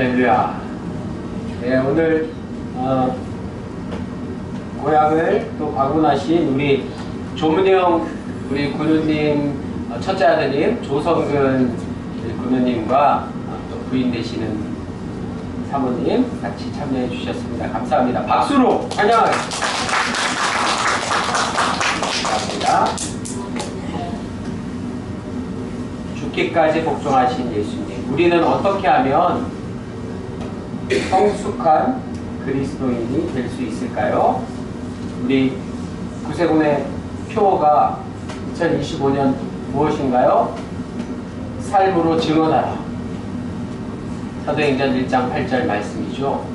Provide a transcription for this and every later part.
할렐루야. 네, 오늘 고향을 또 방문하신 우리 조문영 우리 군우님 첫째 아드님 조성근 군우님과 또 부인 되시는 사모님 같이 참여해 주셨습니다. 감사합니다. 박수로 환영하겠습니다. 감사합니다. 죽기까지 복종하신 예수님, 우리는 어떻게 하면 성숙한 그리스도인이 될 수 있을까요? 우리 구세군의 표어가 2025년 무엇인가요? 삶으로 증언하라. 사도행전 1장 8절 말씀이죠.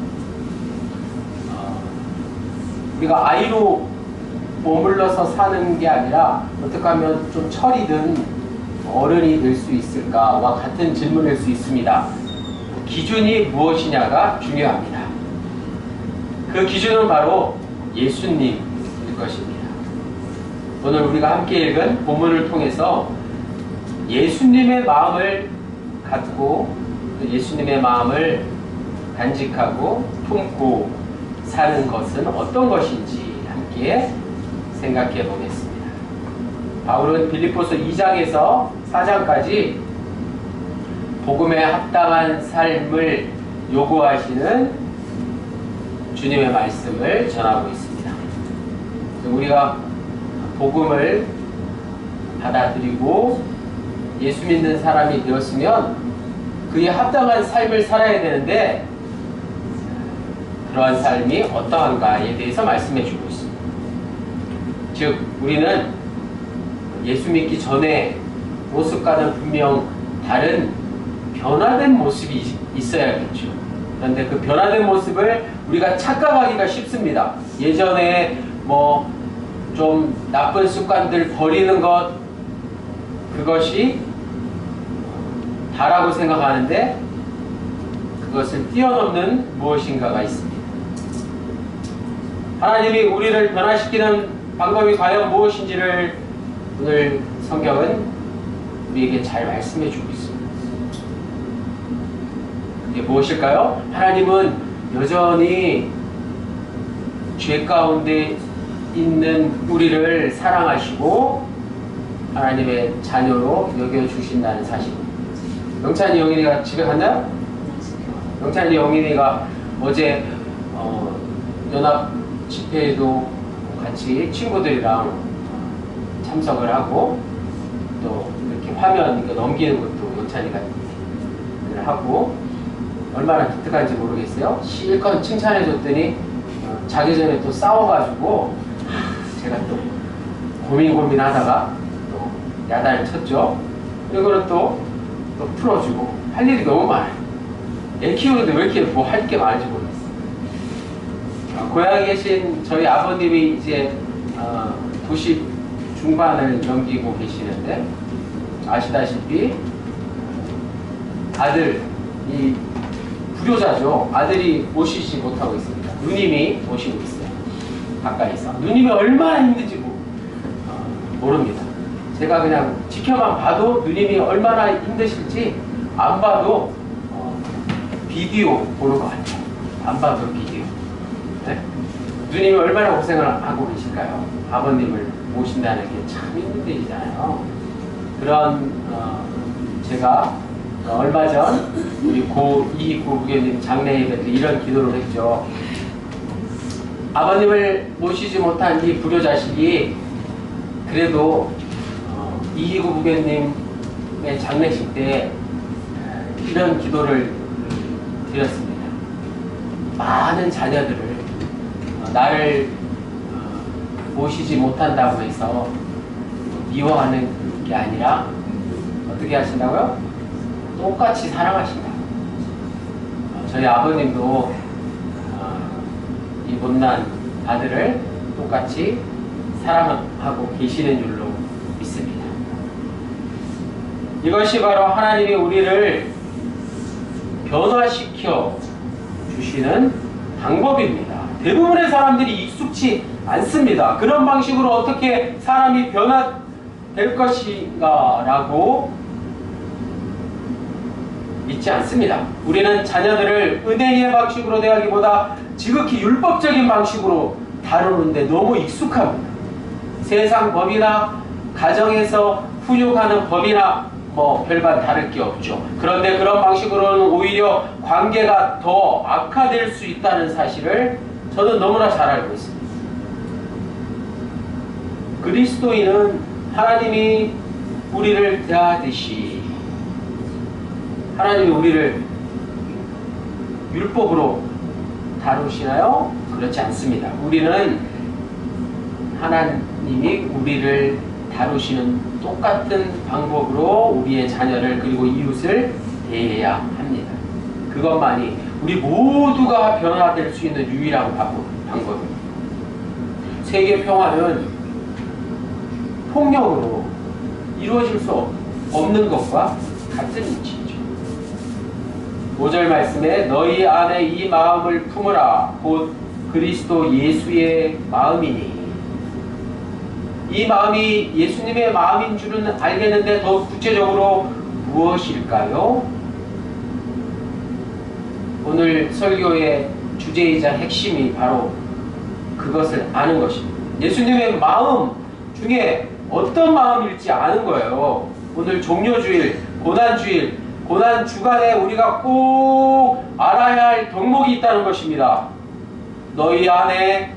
우리가 아이로 머물러서 사는 게 아니라 어떻게 하면 좀 철이 든 어른이 될 수 있을까와 같은 질문일 수 있습니다. 기준이 무엇이냐가 중요합니다. 그 기준은 바로 예수님일 것입니다. 오늘 우리가 함께 읽은 본문을 통해서 예수님의 마음을 갖고 예수님의 마음을 간직하고 품고 사는 것은 어떤 것인지 함께 생각해 보겠습니다. 바울은 빌립보서 2장에서 4장까지 복음에 합당한 삶을 요구하시는 주님의 말씀을 전하고 있습니다. 우리가 복음을 받아들이고 예수 믿는 사람이 되었으면 그에 합당한 삶을 살아야 되는데 그러한 삶이 어떠한가에 대해서 말씀해 주고 있습니다. 즉 우리는 예수 믿기 전에 모습과는 분명 다른 변화된 모습이 있어야겠죠. 그런데 그 변화된 모습을 우리가 착각하기가 쉽습니다. 예전에 좀 나쁜 습관들 버리는 것, 그것이 다라고 생각하는데 그것을 뛰어넘는 무엇인가가 있습니다. 하나님이 우리를 변화시키는 방법이 과연 무엇인지를 오늘 성경은 우리에게 잘 말씀해 주고 있습니다. 그게 무엇일까요? 하나님은 여전히 죄 가운데 있는 우리를 사랑하시고 하나님의 자녀로 여겨주신다는 사실입니다. 영찬이 영인이가 집에 갔나요? 영찬이 영인이가 어제 연합 집회에도 같이 친구들이랑 참석을 하고 또 이렇게 화면 넘기는 것도 영찬이가 하고 얼마나 기특한지 모르겠어요. 실컷 칭찬해줬더니 자기 전에 또 싸워가지고 제가 또 고민하다가 또 야단을 쳤죠. 이거는 또 풀어주고 할 일이 너무 많아요. 애 키우는데 왜 이렇게 뭐 할 게 많은지 모르겠어요. 고향에 계신 저희 아버님이 이제 90 중반을 넘기고 계시는데 아시다시피 아들이 불효자죠. 아들이 모시지 못하고 있습니다. 누님이 모시고 있어요. 가까이서. 누님이 얼마나 힘든지 모릅니다. 제가 그냥 지켜만 봐도 누님이 얼마나 힘드실지 안 봐도 비디오 보는 것 같아요. 안 봐도 비디오. 네? 누님이 얼마나 고생을 하고 계실까요? 아버님을 모신다는 게 참 힘든 일이잖아요. 그런 제가 얼마 전 우리 이 고부교님 장례 예배 때 이런 기도를 했죠. 아버님을 모시지 못한 이 불효자식이 그래도 이 고부교님의 장례식 때 이런 기도를 드렸습니다. 많은 자녀들을 나를 모시지 못한다고 해서 미워하는 게 아니라 어떻게 하신다고요? 똑같이 사랑하신다. 저희 아버님도 이 못난 아들을 똑같이 사랑하고 계시는 줄로 믿습니다. 이것이 바로 하나님이 우리를 변화시켜 주시는 방법입니다. 대부분의 사람들이 익숙치 않습니다. 그런 방식으로 어떻게 사람이 변화될 것인가 라고 있지 않습니다. 우리는 자녀들을 은혜의 방식으로 대하기보다 지극히 율법적인 방식으로 다루는데 너무 익숙합니다. 세상 법이나 가정에서 훈육하는 법이나 뭐 별반 다를 게 없죠. 그런데 그런 방식으로는 오히려 관계가 더 악화될 수 있다는 사실을 저는 너무나 잘 알고 있습니다. 그리스도인은 하나님이 우리를 대하듯이 하나님이 우리를 율법으로 다루시나요? 그렇지 않습니다. 우리는 하나님이 우리를 다루시는 똑같은 방법으로 우리의 자녀를 그리고 이웃을 대해야 합니다. 그것만이 우리 모두가 변화될 수 있는 유일한 방법입니다. 세계 평화는 폭력으로 이루어질 수 없는 것과 같은 이치죠. 5절 말씀에 너희 안에 이 마음을 품으라 곧 그리스도 예수의 마음이니. 이 마음이 예수님의 마음인 줄은 알겠는데 더 구체적으로 무엇일까요? 오늘 설교의 주제이자 핵심이 바로 그것을 아는 것입니다. 예수님의 마음 중에 어떤 마음일지 아는 거예요. 오늘 종료주일, 고난주일, 고난주간에 우리가 꼭 알아야 할 덕목이 있다는 것입니다. 너희 안에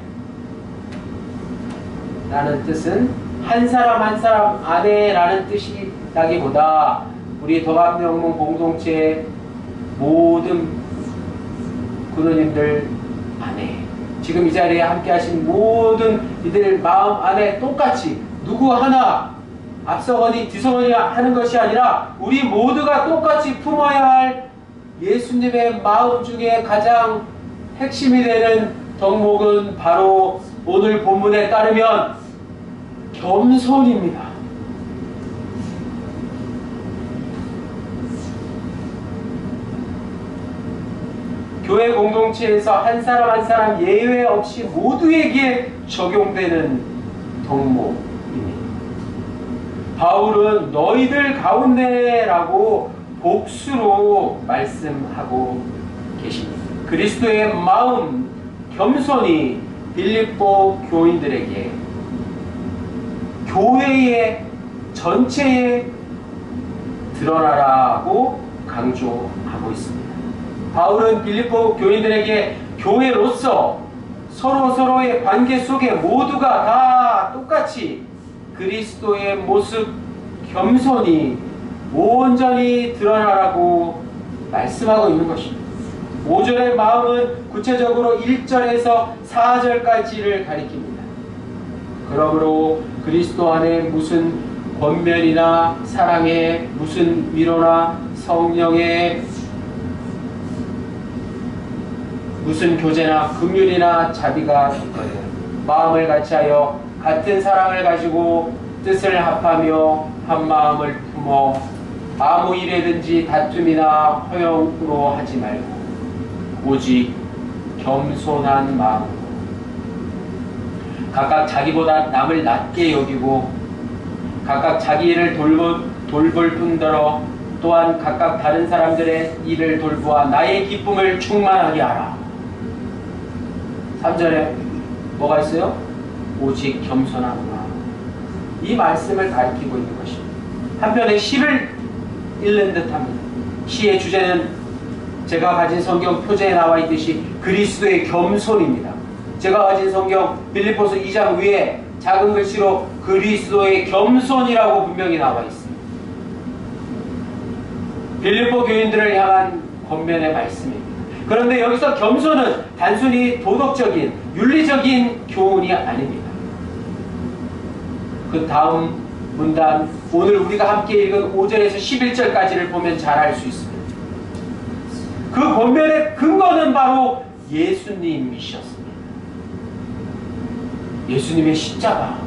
라는 뜻은 한 사람 한 사람 안에 라는 뜻이라기보다 우리 더감명문 공동체의 모든 군우님들 안에 지금 이 자리에 함께 하신 모든 이들 마음 안에 똑같이 누구 하나 앞서거니 뒤서거니 하는 것이 아니라 우리 모두가 똑같이 품어야 할 예수님의 마음 중에 가장 핵심이 되는 덕목은 바로 오늘 본문에 따르면 겸손입니다. 교회 공동체에서 한 사람 한 사람 예외 없이 모두에게 적용되는 덕목입니다. 바울은 너희들 가운데라고 복수로 말씀하고 계십니다. 그리스도의 마음, 겸손이 빌립보 교인들에게 교회의 전체에 드러나라고 강조하고 있습니다. 바울은 빌립보 교인들에게 교회로서 서로서로의 관계 속에 모두가 다 똑같이 그리스도의 모습, 겸손이 온전히 드러나라고 말씀하고 있는 것입니다. 5절의 마음은 구체적으로 1절에서 4절까지를 가리킵니다. 그러므로 그리스도 안에 무슨 권면이나 사랑에 무슨 위로나 성령의 무슨 교제나 긍휼이나 자비가 있거든. 마음을 같이하여 같은 사랑을 가지고 뜻을 합하며 한 마음을 품어 아무 일에든지 다툼이나 허용으로 하지 말고 오직 겸손한 마음으로 각각 자기보다 남을 낮게 여기고 각각 자기 일을 돌볼 뿐더러 또한 각각 다른 사람들의 일을 돌보아 나의 기쁨을 충만하게 하라. 3절에 뭐가 있어요? 오직 겸손한 마음. 이 말씀을 가리키고 있는 것입니다. 한편에 시를 읽는 듯합니다. 시의 주제는 제가 가진 성경 표제에 나와 있듯이 그리스도의 겸손입니다. 제가 가진 성경 빌립보서 2장 위에 작은 글씨로 그리스도의 겸손이라고 분명히 나와 있습니다. 빌립보 교인들을 향한 권면의 말씀입니다. 그런데 여기서 겸손은 단순히 도덕적인, 윤리적인 교훈이 아닙니다. 그 다음 문단, 오늘 우리가 함께 읽은 5절에서 11절까지를 보면 잘 알 수 있습니다. 그 권면의 근거는 바로 예수님이셨습니다. 예수님의 십자가.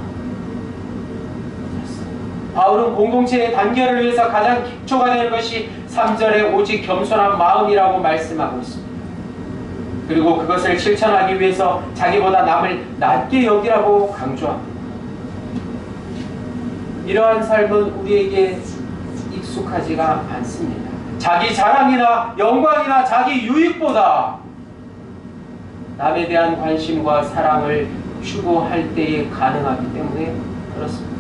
바울은 공동체의 단결을 위해서 가장 기초가 되는 것이 3절에 오직 겸손한 마음이라고 말씀하고 있습니다. 그리고 그것을 실천하기 위해서 자기보다 남을 낮게 여기라고 강조합니다. 이러한 삶은 우리에게 익숙하지가 않습니다. 자기 자랑이나 영광이나 자기 유익보다 남에 대한 관심과 사랑을 추구할 때에 가능하기 때문에 그렇습니다.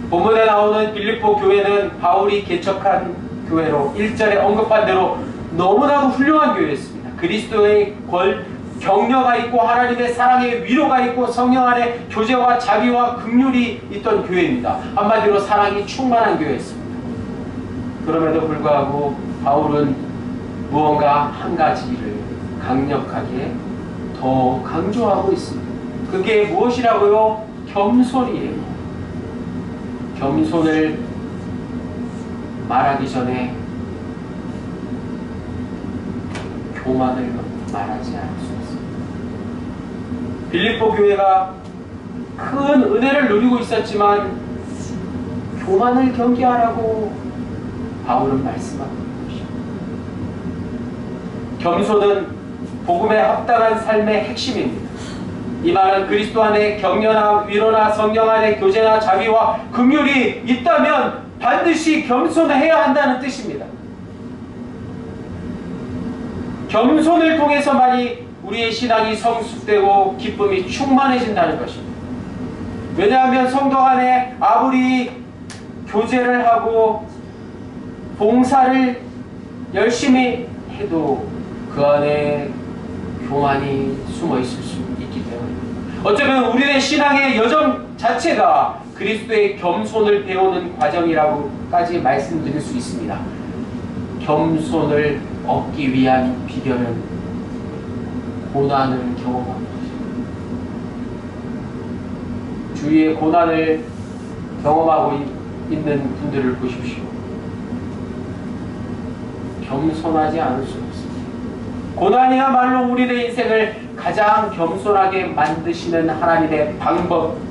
본문에 나오는 빌립보 교회는 바울이 개척한 교회로 1절에 언급한 대로 너무나도 훌륭한 교회였습니다. 그리스도의 격려가 있고 하나님의 사랑의 위로가 있고 성령 안에 교제와 자비와 긍휼이 있던 교회입니다. 한마디로 사랑이 충만한 교회였습니다. 그럼에도 불구하고 바울은 무언가 한 가지를 강력하게 더 강조하고 있습니다. 그게 무엇이라고요? 겸손이에요. 겸손을 말하기 전에 교만을 말하지 않을 수 있습니다. 빌립보 교회가 큰 은혜를 누리고 있었지만 교만을 경계하라고 바울은 말씀하고 있는 것입니다. 겸손은 복음에 합당한 삶의 핵심입니다. 이 말은 그리스도 안에 격려나 위로나 성령 안에 교제나 자비와 긍휼이 있다면 반드시 겸손해야 한다는 뜻입니다. 겸손을 통해서만이 우리의 신앙이 성숙되고 기쁨이 충만해진다는 것입니다. 왜냐하면 성도 안에 아무리 교제를 하고 봉사를 열심히 해도 그 안에 교만이 숨어 있을 수 있기 때문입니다. 어쩌면 우리의 신앙의 여정 자체가 그리스도의 겸손을 배우는 과정이라고까지 말씀드릴 수 있습니다. 겸손을 얻기 위한 비결은 고난을 경험하는 것입니다. 주위에 고난을 경험하고 있는 분들을 보십시오. 겸손하지 않을 수 없습니다. 고난이야말로 우리의 인생을 가장 겸손하게 만드시는 하나님의 방법입니다.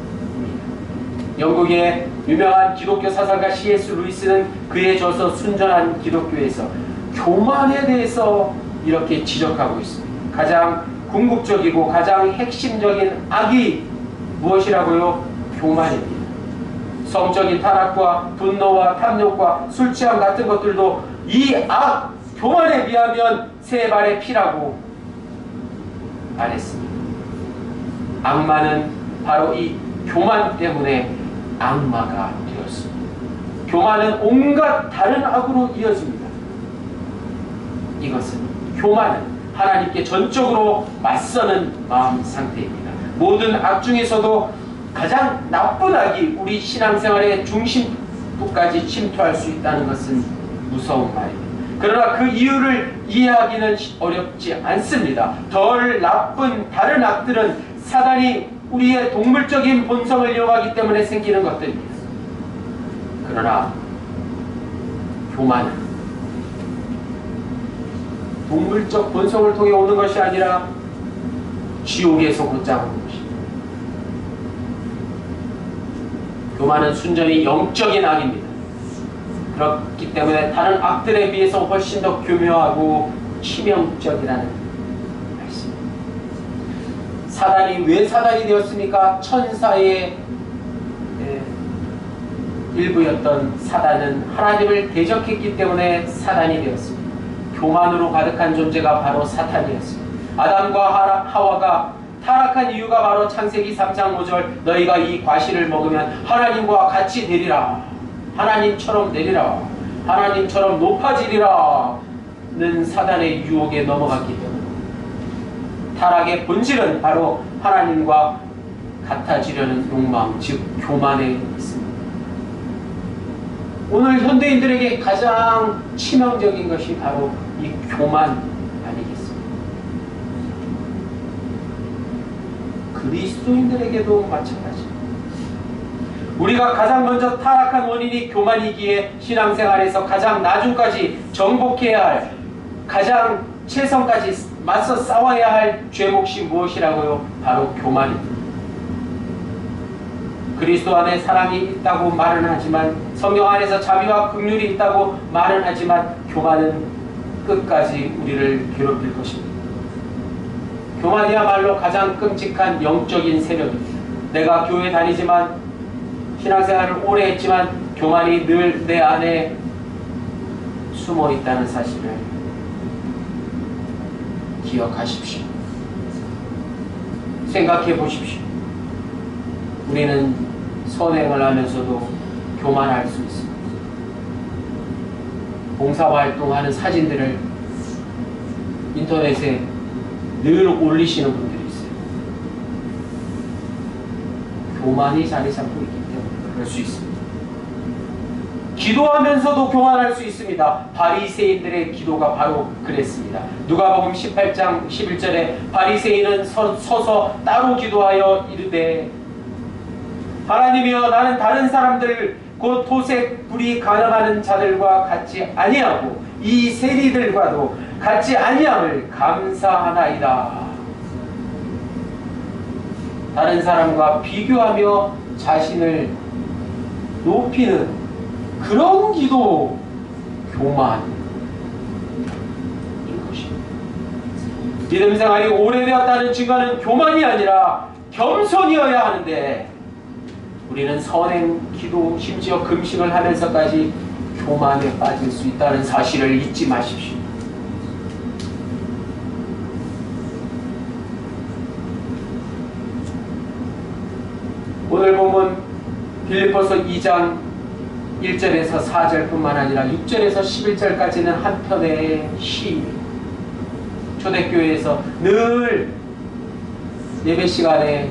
영국의 유명한 기독교 사상가 C.S. 루이스는 그의 저서 순전한 기독교에서 교만에 대해서 이렇게 지적하고 있습니다. 가장 궁극적이고 가장 핵심적인 악이 무엇이라고요? 교만입니다. 성적인 타락과 분노와 탐욕과 술 취함 같은 것들도 이 교만에 비하면 세 발의 피라고 말했습니다. 악마는 바로 이 교만 때문에 악마가 되었습니다. 교만은 온갖 다른 악으로 이어집니다. 이것은 교만은 하나님께 전적으로 맞서는 마음 상태입니다. 모든 악 중에서도 가장 나쁜 악이 우리 신앙생활의 중심부까지 침투할 수 있다는 것은 무서운 말입니다. 그러나 그 이유를 이해하기는 어렵지 않습니다. 덜 나쁜 다른 악들은 사단이 우리의 동물적인 본성을 이용하기 때문에 생기는 것들입니다. 그러나 교만은 동물적 본성을 통해 오는 것이 아니라 지옥에서 곧장 오는 것입니다. 교만은 순전히 영적인 악입니다. 그렇기 때문에 다른 악들에 비해서 훨씬 더 교묘하고 치명적이라는 말씀입니다. 사단이 왜 사단이 되었습니까? 천사의 일부였던 사단은 하나님을 대적했기 때문에 사단이 되었습니다. 교만으로 가득한 존재가 바로 사탄이었습니다. 아담과 하와가 타락한 이유가 바로 창세기 3장 5절 너희가 이 과실을 먹으면 하나님과 같이 되리라. 하나님처럼 내리라. 하나님처럼 높아지리라. 는 사단의 유혹에 넘어갔기 때문에 타락의 본질은 바로 하나님과 같아지려는 욕망, 즉 교만에 있습니다. 오늘 현대인들에게 가장 치명적인 것이 바로 이 교만 아니겠습니까? 그리스도인들에게도 마찬가지입니다. 우리가 가장 먼저 타락한 원인이 교만이기에 신앙생활에서 가장 나중까지 정복해야 할, 가장 최선까지 맞서 싸워야 할 죄몫이 무엇이라고요? 바로 교만입니다. 그리스도 안에 사랑이 있다고 말은 하지만, 성령 안에서 자비와 긍휼이 있다고 말은 하지만 교만은 끝까지 우리를 괴롭힐 것입니다. 교만이야말로 가장 끔찍한 영적인 세력입니다. 내가 교회 다니지만, 신앙생활을 오래 했지만 교만이 늘 내 안에 숨어 있다는 사실을 기억하십시오. 생각해 보십시오. 우리는 선행을 하면서도 교만할 수 있습니다. 봉사활동하는 사진들을 인터넷에 늘 올리시는 분들이 있어요. 교만이 자리 잡고 있기 때문에 그럴 수 있습니다. 기도하면서도 교만할 수 있습니다. 바리새인들의 기도가 바로 그랬습니다. 누가복음 18장 11절에 바리새인은 서서 따로 기도하여 이르되 하나님이여 나는 다른 사람들 곧 토색 불이 가늠하는 자들과 같이 아니하고 이 세리들과도 같이 아니함을 감사하나이다. 다른 사람과 비교하며 자신을 높이는 그런 기도 교만인 것입니다. 믿음 생활이 오래되었다는 증거는 교만이 아니라 겸손이어야 하는데 우리는 선행, 기도, 심지어 금식을 하면서까지 교만에 빠질 수 있다는 사실을 잊지 마십시오. 오늘 본문 빌립보서 2장 1절에서 4절뿐만 아니라 6절에서 11절까지는 한 편의 시입니다. 초대교회에서 늘 예배 시간에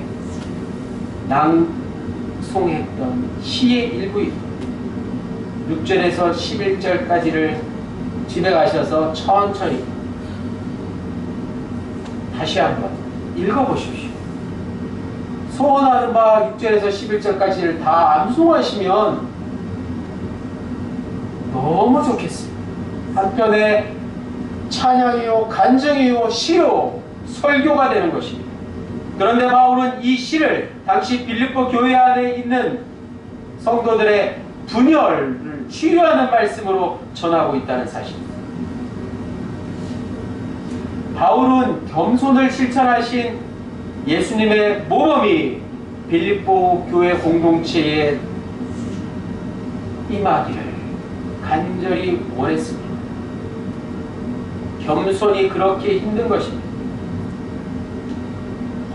낭송했던 시의 일부입니다. 6절에서 11절까지를 집에 가셔서 천천히 다시 한번 읽어보십시오. 소원하는 바 6절에서 11절까지를 다 암송하시면 너무 좋겠습니다. 한편의 찬양이요, 간증이요, 시요, 설교가 되는 것입니다. 그런데 바울은 이 시를 당시 빌립보 교회 안에 있는 성도들의 분열을 치유하는 말씀으로 전하고 있다는 사실입니다. 바울은 겸손을 실천하신 예수님의 모범이 빌립보 교회 공동체에 임하기를 간절히 원했습니다. 겸손이 그렇게 힘든 것입니다.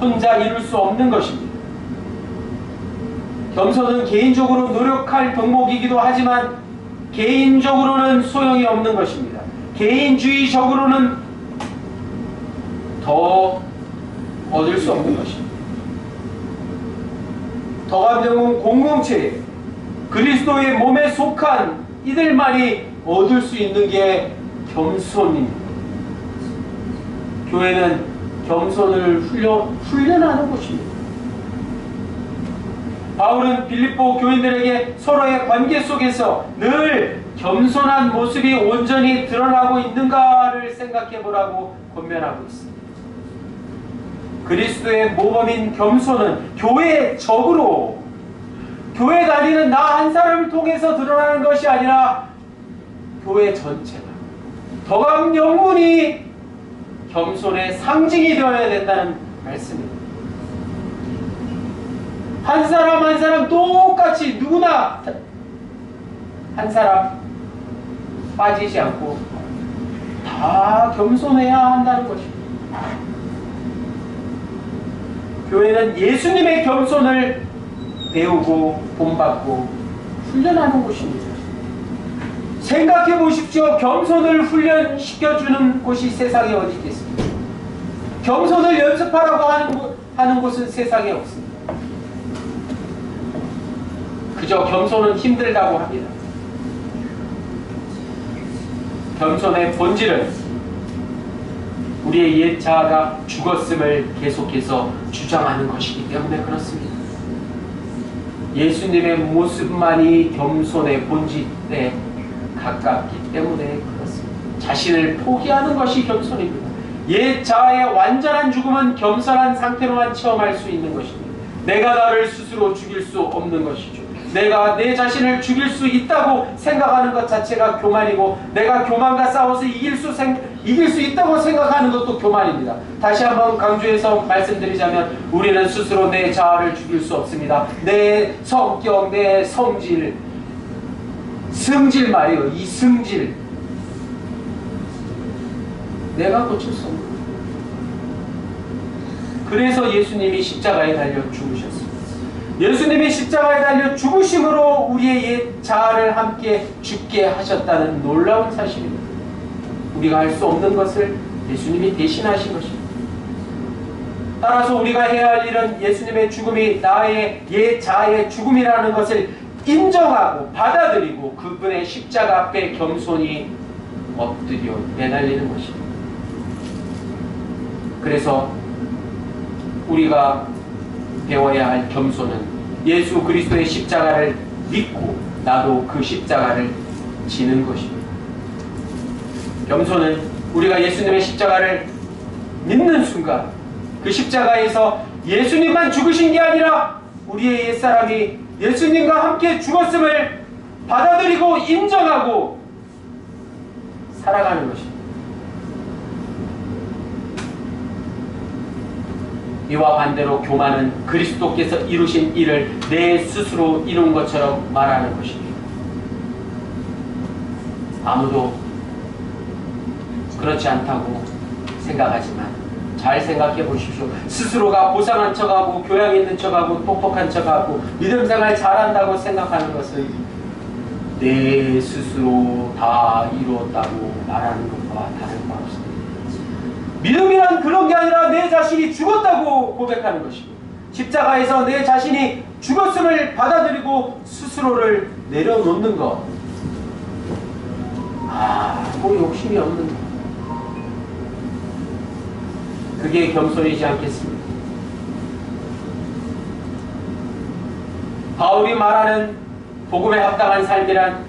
혼자 이룰 수 없는 것입니다. 겸손은 개인적으로 노력할 덕목이기도 하지만 개인적으로는 소용이 없는 것입니다. 개인주의적으로는 더 얻을 수 없는 것입니다. 더 감정은 공동체, 그리스도의 몸에 속한 이들만이 얻을 수 있는 게 겸손입니다. 교회는 겸손을 훈련하는 곳입니다. 바울은 빌립보 교인들에게 서로의 관계 속에서 늘 겸손한 모습이 온전히 드러나고 있는가를 생각해 보라고 권면하고 있습니다. 그리스도의 모범인 겸손은 교회의 적으로 교회 다니는 나 한 사람을 통해서 드러나는 것이 아니라 교회 전체가 더감 영문이 겸손의 상징이 되어야 된다는 말씀입니다. 한 사람 한 사람 똑같이 누구나 한 사람 빠지지 않고 다 겸손해야 한다는 것입니다. 교회는 예수님의 겸손을 배우고 본받고 훈련하는 곳입니다. 생각해 보십시오. 겸손을 훈련시켜주는 곳이 세상에 어디 있겠습니까? 겸손을 연습하라고 하는 곳은 세상에 없습니다. 그저 겸손은 힘들다고 합니다. 겸손의 본질은 우리의 옛 자아가 죽었음을 계속해서 주장하는 것이기 때문에 그렇습니다. 예수님의 모습만이 겸손의 본질에 가깝기 때문에 그렇습니다. 자신을 포기하는 것이 겸손입니다. 옛 자아의 완전한 죽음은 겸손한 상태로만 체험할 수 있는 것입니다. 내가 나를 스스로 죽일 수 없는 것이죠. 내가 내 자신을 죽일 수 있다고 생각하는 것 자체가 교만이고, 내가 교만과 싸워서 이길 수 있다고 생각하는 것도 교만입니다. 다시 한번 강조해서 말씀드리자면 우리는 스스로 내 자아를 죽일 수 없습니다. 내 성격, 내 성질, 승질 말이에요. 이 승질, 내가 고칠 수 없는 거예요. 그래서 예수님이 십자가에 달려 죽으셨습니다. 예수님이 십자가에 달려 죽으심으로 우리의 옛 자아를 함께 죽게 하셨다는 놀라운 사실입니다. 우리가 할 수 없는 것을 예수님이 대신하신 것입니다. 따라서 우리가 해야 할 일은 예수님의 죽음이 나의 옛 자아의 죽음이라는 것을 인정하고 받아들이고 그분의 십자가 앞에 겸손히 엎드려 매달리는 것입니다. 그래서 우리가 배워야 할 겸손은 예수 그리스도의 십자가를 믿고 나도 그 십자가를 지는 것입니다. 겸손은 우리가 예수님의 십자가를 믿는 순간 그 십자가에서 예수님만 죽으신 게 아니라 우리의 옛사람이 예수님과 함께 죽었음을 받아들이고 인정하고 살아가는 것입니다. 이와 반대로 교만은 그리스도께서 이루신 일을 내 스스로 이룬 것처럼 말하는 것입니다. 아무도 그렇지 않다고 생각하지만 잘 생각해 보십시오. 스스로가 고상한 척하고 교양 있는 척하고 똑똑한 척하고 믿음생활 잘한다고 생각하는 것은 내 스스로 다 이루었다고 말하는 것과 다른 바 없습니다. 믿음이란 그런 게 아니라 내 자신이 죽었다고 고백하는 것입니다. 십자가에서 내 자신이 죽었음을 받아들이고 스스로를 내려놓는 것. 뭐 욕심이 없는 것. 그게 겸손이지 않겠습니까? 바울이 말하는 복음에 합당한 삶이란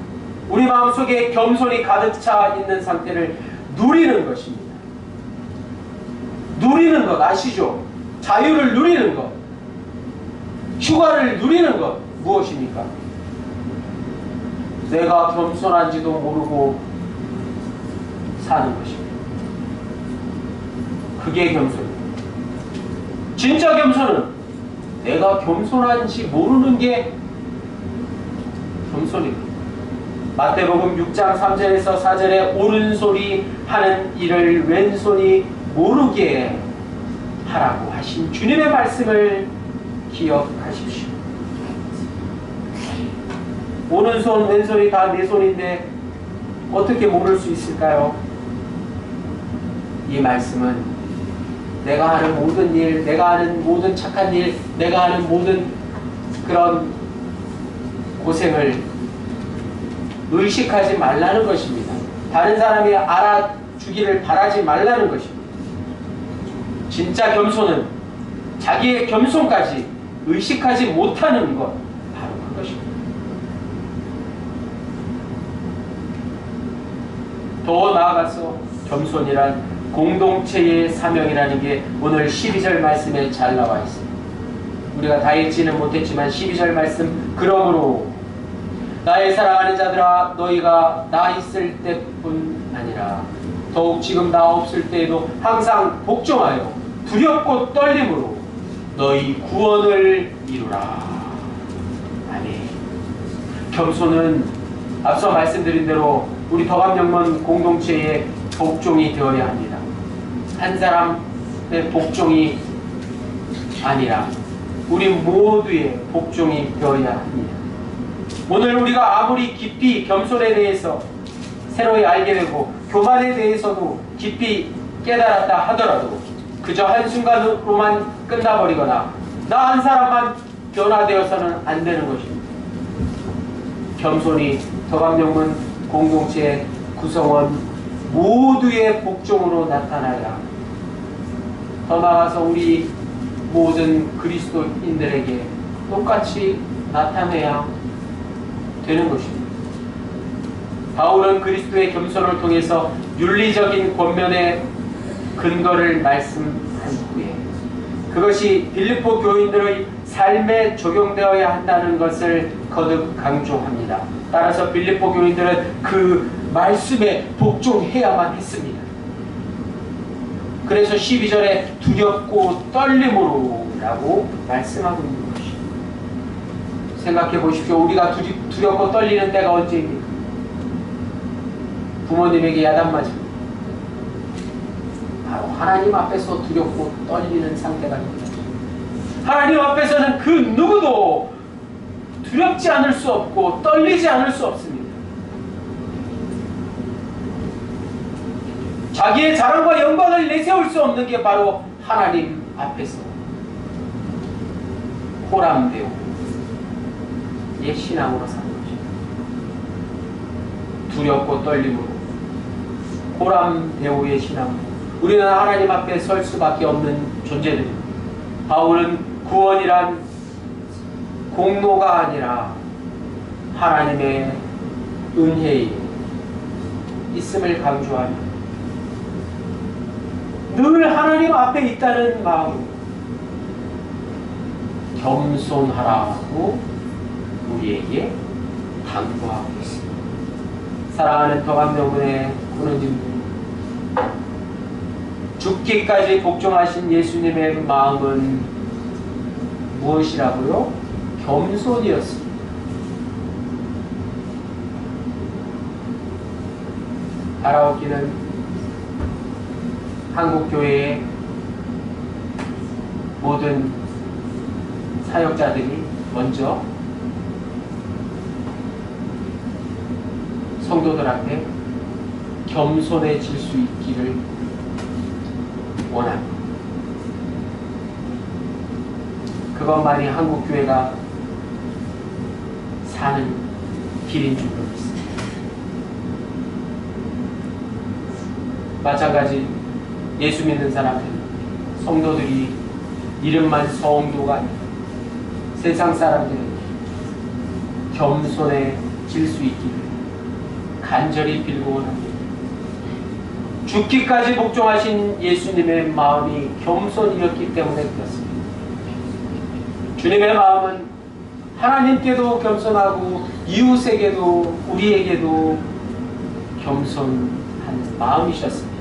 우리 마음속에 겸손이 가득 차 있는 상태를 누리는 것입니다. 누리는 것 아시죠? 자유를 누리는 것, 휴가를 누리는 것 무엇입니까? 내가 겸손한지도 모르고 사는 것입니다. 그게 겸손입니다. 진짜 겸손은 내가 겸손한지 모르는 게 겸손입니다. 마태복음 6장 3절에서 4절에 오른손이 하는 일을 왼손이 모르게 하라고 하신 주님의 말씀을 기억하십시오. 오른손 왼손이 다 내 손인데 어떻게 모를 수 있을까요? 이 말씀은 내가 하는 모든 일, 내가 하는 모든 착한 일, 내가 하는 모든 그런 고생을 의식하지 말라는 것입니다. 다른 사람이 알아주기를 바라지 말라는 것입니다. 진짜 겸손은 자기의 겸손까지 의식하지 못하는 것, 바로 그것입니다. 더 나아가서 겸손이란 공동체의 사명이라는 게 오늘 12절 말씀에 잘 나와 있습니다. 우리가 다 읽지는 못했지만 12절 말씀, 그러므로 나의 사랑하는 자들아 너희가 나 있을 때뿐 아니라 더욱 지금 나 없을 때에도 항상 복종하여 두렵고 떨림으로 너희 구원을 이루라. 아멘. 겸손은 앞서 말씀드린 대로 우리 더감영문 공동체의 복종이 되어야 합니다. 한 사람의 복종이 아니라 우리 모두의 복종이 되어야 합니다. 오늘 우리가 아무리 깊이 겸손에 대해서 새로이 알게 되고 교만에 대해서도 깊이 깨달았다 하더라도 그저 한순간으로만 끝나버리거나 나 한 사람만 변화되어서는 안 되는 것입니다. 겸손이 더감영문 공동체의 구성원 모두의 복종으로 나타나야 합니다. 더 나아가서 우리 모든 그리스도인들에게 똑같이 나타내야 되는 것입니다. 바울은 그리스도의 겸손을 통해서 윤리적인 권면의 근거를 말씀한 후에 그것이 빌립보 교인들의 삶에 적용되어야 한다는 것을 거듭 강조합니다. 따라서 빌립보 교인들은 그 말씀에 복종해야만 했습니다. 그래서 12절에 두렵고 떨림으로 라고 말씀하고 있는 것입니다. 생각해 보십시오. 우리가 두렵고 떨리는 때가 언제입니까? 부모님에게 야단 맞습니다. 바로 하나님 앞에서 두렵고 떨리는 상태가 됩니다. 하나님 앞에서는 그 누구도 두렵지 않을 수 없고 떨리지 않을 수 없습니다. 자기의 자랑과 영광을 내세울 수 없는 게 바로 하나님 앞에서 호람되고 의 신앙으로 사는 것입니다. 두렵고 떨림으로 호람되오의 신앙으로 우리는 하나님 앞에 설 수밖에 없는 존재들입니다. 바울은 구원이란 공로가 아니라 하나님의 은혜에 있음을 강조하며 늘 하나님 앞에 있다는 마음으로 겸손하라고 우리에게 당부하고 있습니다. 사랑하는 더감명문의 군원님들, 죽기까지 복종하신 예수님의 마음은 무엇이라고요? 겸손이었습니다. 바라옵기는 한국교회의 모든 사역자들이 먼저 성도들한테 겸손해질 수 있기를 원합니다. 그것만이 한국교회가 사는 길인 줄 믿습니다. 마찬가지 예수 믿는 사람들, 성도들이 이름만 성도가 아니라 세상 사람들에게 겸손해질 수 있기를 간절히 빌고 원합니다. 죽기까지 복종하신 예수님의 마음이 겸손이었기 때문에 그렇습니다. 주님의 마음은 하나님께도 겸손하고 이웃에게도 우리에게도 겸손한 마음이셨습니다.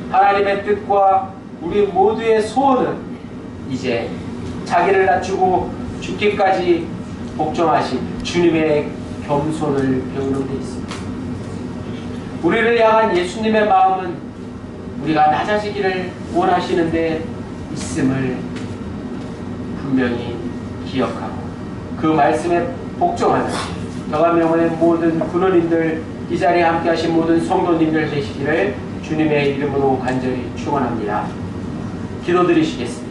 하나님의 뜻과 우리 모두의 소원은 이제 자기를 낮추고 죽기까지 복종하신 주님의 겸손을 배우는 데 있습니다. 우리를 향한 예수님의 마음은 우리가 낮아지기를 원하시는데 있음을 분명히 기억하고 그 말씀에 복종하는 더감명원의 모든 군원님들, 이 자리에 함께 하신 모든 성도님들 되시기를 주님의 이름으로 간절히 축원합니다. 기도드리시겠습니다.